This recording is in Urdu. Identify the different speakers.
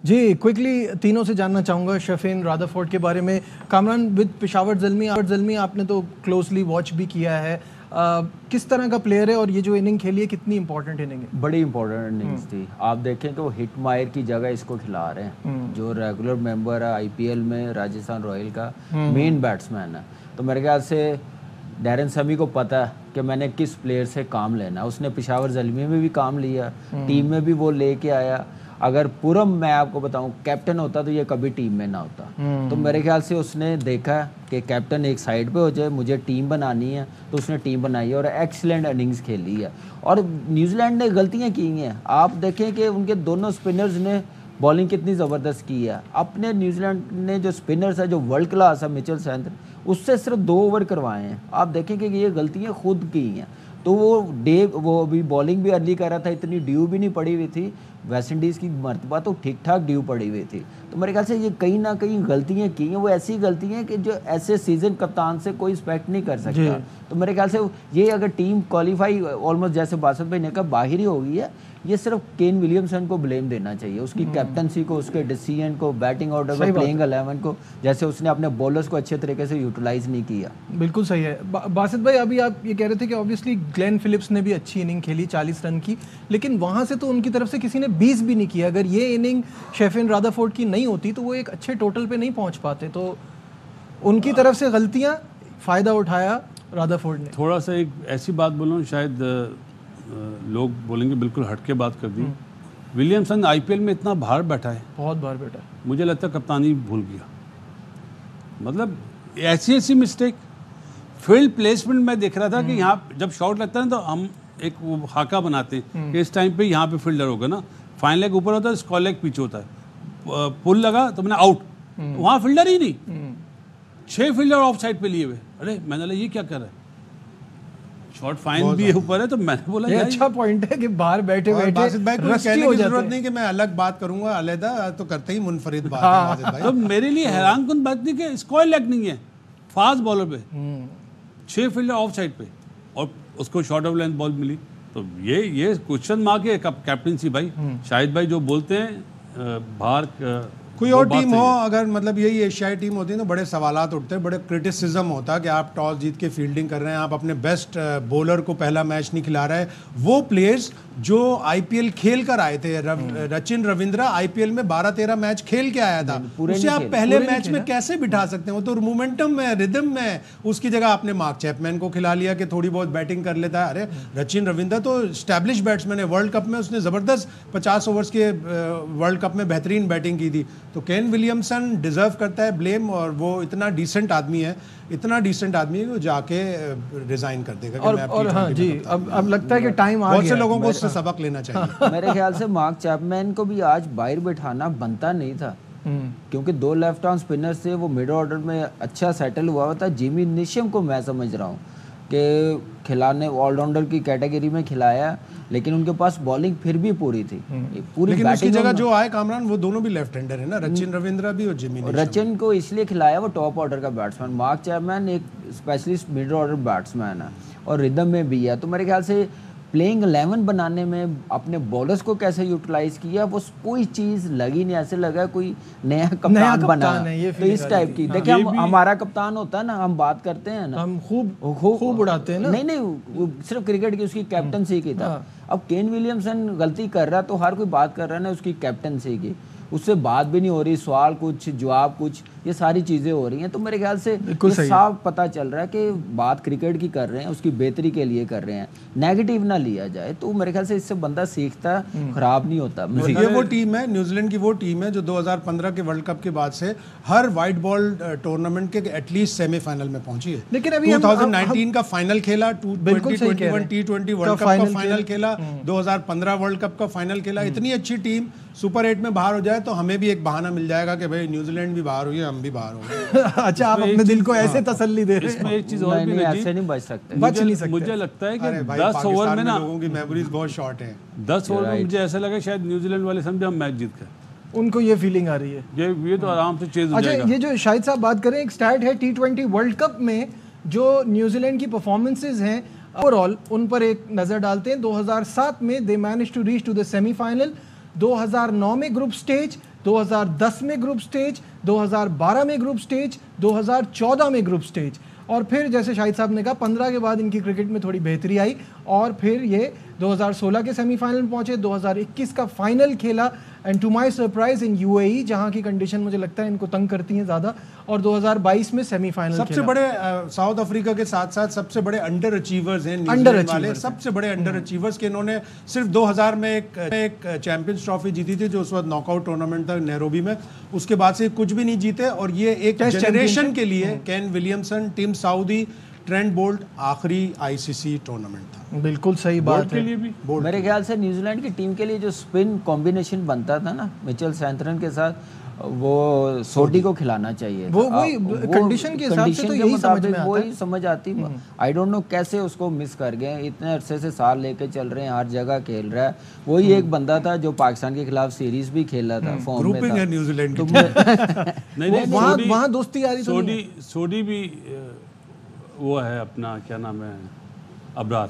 Speaker 1: جی کوئکلی تینوں سے جاننا چاہوں گا شفین رادرفورڈ کے بارے میں. کامران ود پشاور زلمی آپ نے تو کلوزلی واچ بھی کیا ہے, کس طرح کا پلیئر ہے اور یہ جو اننگ کھیلی ہے کتنی امپورٹنٹ اننگ ہے؟
Speaker 2: بڑی امپورٹنٹ اننگز تھی. آپ دیکھیں تو ہٹ مائر کی جگہ اس کو کھلا رہے ہیں, جو ریگولر ممبر ہے آئی پی ایل میں راجستھان رائل کا مین بیٹسمین ہے. تو میرے خیال سے ڈیرن سمی کو پتا ہے کہ میں نے کس پلیئر سے کام لینا. اس نے پشاور زلمی میں بھی کام لیا, ٹیم میں بھی وہ لے کے آیا. اگر پورم میں آپ کو بتاؤں کیپٹن ہوتا تو یہ کبھی ٹیم میں نہ ہوتا. تو میرے خیال سے اس نے دیکھا کہ کیپٹن ایک سائڈ پہ ہو جائے, مجھے ٹیم بنانی ہے, تو اس نے ٹیم بنائی ہے اور ایکسیلنٹ اننگز کھیلی ہے. اور نیوزی لینڈ نے غلطیاں کی ہیں, آپ دیکھیں کہ ان کے دونوں اسپنرز نے بالنگ کتنی زبردست کی ہے. اپنے نیوزی لینڈ نے جو اسپنرز ہے جو ورلڈ کلاس ہے مچل سینتھر, اس سے صرف 2 اوور کروائے ہیں. آپ دیکھیں کہ یہ غلطیاں خود کی ہیں. تو وہ ابھی بالنگ بھی ارلی کر رہا تھا, اتنی ڈیو بھی نہیں پڑی ہوئی تھی. ویسٹ انڈیز کی مرتبہ تو ٹھیک ٹھاک ڈیو پڑی ہوئی تھی. تو میرے خیال سے یہ کہیں نہ کہیں غلطیاں کی ہیں, وہ ایسی غلطیاں کہ جو ایسے سیزن کپتان سے کوئی ایکسپیکٹ نہیں کر سکتا. تو میرے خیال سے یہ اگر ٹیم کوالیفائی آلموسٹ جیسے باسط بھائی نے کہا باہر ہی ہو گئی ہے, یہ صرف کین ولیمسن کو بلیم دینا چاہیے, اس کی کیپٹنسی کو, اس کے ڈیسیژن کو, بیٹنگ آرڈر کو, پلینگ 11 کو, جیسے اس نے اپنے بولرز کو اچھے طریقے سے یوٹیلائز نہیں کیا.
Speaker 1: بالکل صحیح ہے. باسط بھائی ابھی آپ یہ کہہ رہے تھے کہ آبویسلی گلین فلپس نے بھی اچھی اننگ کھیلی 40 رن کی, لیکن وہاں سے تو ان کی طرف سے کسی نے 20 بھی نہیں کیا. اگر یہ اننگ شیفین رادرفورڈ کی نہیں ہوتی تو وہ ایک اچھے ٹوٹل پہ نہیں پہنچ پاتے. تو ان کی طرف سے غلطیاں, فائدہ اٹھایا رادرفورڈ نے.
Speaker 3: تھوڑا سا ایک ایسی بات بولوں, شاید لوگ بولیں گے بالکل ہٹ کے بات کر دی. ولیمسن آئی پی ایل میں اتنا باہر بیٹھا ہے,
Speaker 1: بہت باہر بیٹھا ہے,
Speaker 3: مجھے لگتا ہے کپتانی بھول گیا. مطلب ایسی مسٹیک فیلڈ پلیسمنٹ میں دیکھ رہا تھا کہ یہاں جب شاٹ لگتا ہے نا تو ہم ایک وہ خاکہ بناتے ہیں کہ اس ٹائم پہ یہاں پہ فیلڈر ہوگا نا, فائن لیگ اوپر ہوتا ہے, اسکور لیگ پیچھے ہوتا ہے, پل لگا تو میں نے آؤٹ, وہاں فیلڈر ہی نہیں, 6 فیلڈر آف سائڈ پہ لیے ہوئے. ارے میں نے بولا یہ کیا کر رہا ہے, شارٹ فائن بھی اوپر ہے. تو میں نے بولا
Speaker 1: یہ اچھا پوائنٹ ہے کہ باہر بیٹھے بیٹھے
Speaker 4: رسٹی ہو جاتے. ضرورت نہیں کہ میں الگ بات کروں گا, علیحدہ تو کرتے ہی منفرد بات ہے.
Speaker 3: تو میرے لیے حیران کن بات نہیں کہ اسکور لیگ نہیں ہے, فاسٹ بالر پہ 6 فیلڈر آف سائڈ پہ, اور اس کو شارٹ آف لینتھ بال ملی. تو یہ کوشچن مارک ہے کیپٹنسی. بھائی شاہد بھائی جو بولتے ہیں باہر
Speaker 4: کوئی اور ٹیم ہو, اگر مطلب یہی ایشیائی ٹیم ہوتی ہے تو بڑے سوالات اٹھتے ہیں, بڑے کرٹیسزم ہوتا کہ آپ ٹاس جیت کے فیلڈنگ کر رہے ہیں, آپ اپنے بیسٹ بولر کو پہلا میچ نہیں کھلا رہے. وہ پلیئرز جو آئی پی ایل کھیل کر آئے تھے, رچن رویندرا آئی پی ایل میں 12-13 میچ کھیل کے آیا تھا, اسے آپ پہلے میچ میں کیسے بٹھا سکتے ہیں؟ وہ تو مومنٹم میں, ردم میں. اس کی جگہ آپ نے مارک چیپمین کو کھلا لیا کہ تھوڑی بہت بیٹنگ کر لیتا ہے. ارے رچن رویندرا تو اسٹیبلش بیٹسمین ہے, ورلڈ کپ میں اس نے زبردست 50 اوورز کے ورلڈ کپ میں بہترین بیٹنگ کی تھی. تو کین ولیمسن ڈیزرو کرتا ہے بلیم, اور وہ اتنا ڈیسنٹ آدمی ہے کہ وہ جا کے ریزائن کر دے گا.
Speaker 1: اور ہاں جی, اب لگتا ہے کہ ٹائم آ گیا,
Speaker 4: بہت سے لوگوں کو اس سے سبق لینا چاہیے.
Speaker 2: میرے خیال سے مارک چیپمین کو بھی آج باہر بٹھانا بنتا نہیں تھا, کیونکہ 2 لیفٹ آرم اسپنر سے وہ مڈ آرڈر میں اچھا سیٹل ہوا تھا. جیمی نیشم کو میں سمجھ رہا ہوں کہ کھلانے آل راؤنڈر کی کیٹیگری میں کھلایا, لیکن ان کے پاس بالنگ پھر بھی پوری تھی.
Speaker 4: لیکن اس کی جگہ جو آئے کامران وہ دونوں بھی لیفٹ ہینڈر ہیں نا, رچن رویندرا بھی اور جیمی نیشم.
Speaker 2: رچن کو اس لیے کھلایا, وہ ٹاپ آرڈر کا بیٹسمین. مارک چیپمین ایک اسپیشلسٹ مڈ آرڈر بیٹسمین ہے اور ردم میں بھی ہے. تو میرے خیال سے پلینگ 11 بنانے میں اپنے بالرز کو کیسے یوٹیلائز کیا, وہ کوئی چیز لگی نہیں. ایسے لگا کوئی نیا کپتان بنا. تو اس ٹائپ کی دیکھیں, ہمارا کپتان ہوتا ہے نا, ہم بات کرتے ہیں نا,
Speaker 1: ہم خوب اڑاتے ہیں نا.
Speaker 2: نہیں صرف کرکٹ کی اس کی کیپٹنسی کی تھا. اب کین ولیمسن غلطی کر رہا تو ہر کوئی بات کر رہا ہے نا اس کی کیپٹنسی کی, اس سے بات بھی نہیں ہو رہی, سوال کچھ جواب کچھ, یہ ساری چیزیں ہو رہی ہیں. تو میرے خیال سے صاف پتہ چل رہا ہے کہ بات کرکٹ کی کر رہے ہیں, اس کی بہتری کے لیے کر رہے ہیں, نیگیٹو نہ لیا جائے. تو میرے خیال سے اس سے بندہ سیکھتا, خراب نہیں ہوتا.
Speaker 4: یہ وہ ٹیم ہے, نیوزی لینڈ کی وہ ٹیم ہے جو 2015 کے ورلڈ کپ کے بعد سے ہر وائٹ بال ٹورنامنٹ کے ایٹ لیسٹ سیمی فائنل میں پہنچی ہے.
Speaker 1: لیکن ابھی
Speaker 4: 2019 کا فائنل کھیلا, 2021 T20 ورلڈ کپ کا فائنل کھیلا, 2015 ورلڈ کپ کا فائنل کھیلا. اتنی اچھی ٹیم سپر 8 میں باہر ہو جائے تو ہمیں بھی ایک بہانہ مل جائے گا کہ بھائی نیوزی لینڈ بھی باہر ہوئی ہے, ہم بھی باہر ہو گئے.
Speaker 1: اچھا, آپ اپنے دل کو ایسے تسلی دے رہے ہیں.
Speaker 3: اس میں ایک چیز اور بھی
Speaker 2: ایسے نہیں بچ سکتے.
Speaker 3: مجھے لگتا ہے کہ 10 اوور میں نا
Speaker 4: لوگوں کی میموریز بہت شارٹ ہیں.
Speaker 3: 10 اوور میں مجھے ایسا لگا شاید نیوزی لینڈ والے سمجھے ہم میچ جیت گئے.
Speaker 1: ان کو یہ فیلنگ آ رہی ہے,
Speaker 3: یہ تو آرام سے چیز ہو جائے گا.
Speaker 1: اچھا, یہ جو شاہد صاحب بات کریں, ایک سٹیٹ ہے T20 ورلڈ کپ میں جو نیوزی لینڈ کی پرفارمنسز ہیں اوور آل, ان پر ایک نظر ڈالتے ہیں. 2007 میں they manage to reach to the semi final, 2009 میں گروپ سٹیج, 2010 میں گروپ سٹیج, 2012 میں گروپ سٹیج, 2014 میں گروپ سٹیج, اور پھر جیسے شاہد صاحب نے کہا 15 کے بعد ان کی کرکٹ میں تھوڑی بہتری آئی اور پھر یہ 2016 کے سیمی فائنل میں پہنچے, 2021 کا فائنل کھیلا and to my surprise in U A E, جہاں کی کنڈیشن مجھے لگتا ہے ان کو تنگ کرتی ہیں زیادہ, اور 2022 میں سیمی فائنل
Speaker 4: سب سے بڑے ساؤتھ افریقہ کے ساتھ ساتھ سب سے بڑے انڈر اچیورز ہیں نیوزی لینڈ والے, سب سے بڑے انڈر اچیورز کے انہوں نے صرف 2000 میں ایک چیمپئنز ٹرافی جیتی تھی جو اس وقت ناک آؤٹ ٹورنامنٹ تھا نیروبی میں, اس کے بعد سے کچھ بھی نہیں جیتے, اور یہ ایک جنریشن کے لیے کین ولیمسن, ٹیم سعودی, ٹرینٹ بولٹ آخری آئی سی سی ٹورنامنٹ تھا.
Speaker 1: بالکل صحیح بات ہے.
Speaker 2: میرے خیال سے نیوزی لینڈ کی ٹیم کے لیے جو سپن کمبینیشن بنتا تھا نا مچل سینترن کے ساتھ, وہ سوڈی کو کھلانا چاہیے,
Speaker 1: وہ کنڈیشن کے حساب سے تو یہی سمجھ میں آتا ہے,
Speaker 2: وہی سمجھ آتی. آئی ڈونٹ نو کیسے اس کو مس کر گئے, اتنے عرصے سے سال لے کے چل رہے ہیں, ہر جگہ کھیل رہا ہے. وہی ایک بندہ تھا جو پاکستان کے خلاف سیریز بھی کھیل رہا تھا, فارم میں تھا.
Speaker 4: نیوزی لینڈ
Speaker 1: وہاں دوستی آ رہی تھی.
Speaker 3: سوڈی بھی وہ ہے اپنا کیا نام ہے, ابرار.